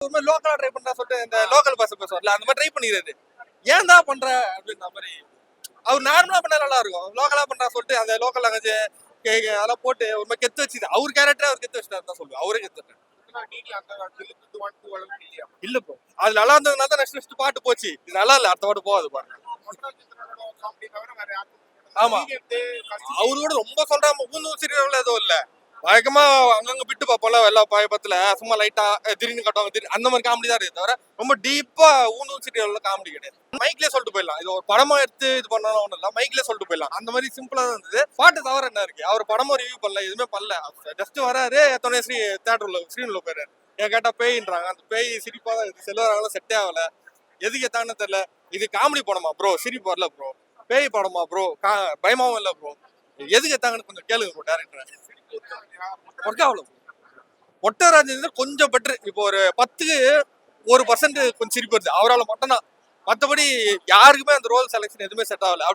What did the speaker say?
ஒரு மாதிரி லோக்கலா ட்ரை பண்றா சொல்லிட்டு இந்த லோக்கல் பாஸ் பேசுவார்ல அந்த மாதிரி ட்ரை பண்ணிக்கிறாரு. ஏன் தான் பண்ற அப்படின்ற மாதிரி. அவர் நார்மலா பண்ணா நல்லா இருக்கும். லோக்கலா பண்றா சொல்லிட்டு அந்த லோக்கல் லாங்குவேஜ் அதெல்லாம் போட்டு ஒரு மாதிரி கெத்து வச்சு அவர் கேரக்டரே அவர் கெத்து வச்சுட்டாரு தான் சொல்லுவேன். அவரே கெத்து இல்ல ப்ரோ. அது நல்லா இருந்ததுனால தான் நெக்ஸ்ட் பாட்டு போச்சு. இது நல்லா இல்ல அடுத்த பாட்டு போகாது பாருங்க. ஆமா அவரோட ரொம்ப சொல்றாம ஊந்தும் சீரியல் எதுவும் இல்ல. வழக்கமா அங்கங்க விட்டு பார்ப்போம்ல எல்லா பயபத்துல சும்மா லைட்டா திடீர்னு கட்டுவாங்க திடீர்னு அந்த மாதிரி காமெடி தான் இருக்கு தவிர ரொம்ப டீப்பா ஊந்தும் சீரியல்ல காமெடி கிடையாது. மைக்லயே சொல்லிட்டு போயிடலாம். இது ஒரு படமா எடுத்து இது பண்ணணும் ஒண்ணும் இல்ல. மைக்லயே சொல்லிட்டு போயிடலாம். அந்த மாதிரி சிம்பிளா தான் இருந்தது. பாட்டு தவிர என்ன இருக்கு? அவர் படமும் ரிவ்யூ பண்ணல எதுவுமே பண்ணல. ஜஸ்ட் வராரு எத்தனை தியேட்டர்ல ஸ்கிரீன்ல போயிறாரு. ஏன் கேட்டா பேயின்றாங்க. அந்த பேய் சிரிப்பா தான் இருக்கு. செல்வராகலாம் செட்டே ஆகல. எதுக்கு எத்தான்னு தெரியல. இது காமெடி படமா ப்ரோ? சிரிப்பு வரல ப்ரோ. பேய் படமா ப்ரோ? பயமாவும் இல்ல ப்ரோ. எதுக்கு எத்தாங்கன்னு கொஞ்சம் கேளுங்க ப்ரோ டேரக்டர். ஒர்க் ஆகல. ஒட்டராஜன் கொஞ்சம் பெட்டர். இப்போ ஒரு 10க்கு 1% கொஞ்சம் சிரிப்பு வருது. அவரால் மட்டும் தான். மற்றபடி யாருக்குமே அந்த ரோல் செலக்ஷன் எதுவுமே செட் ஆகல.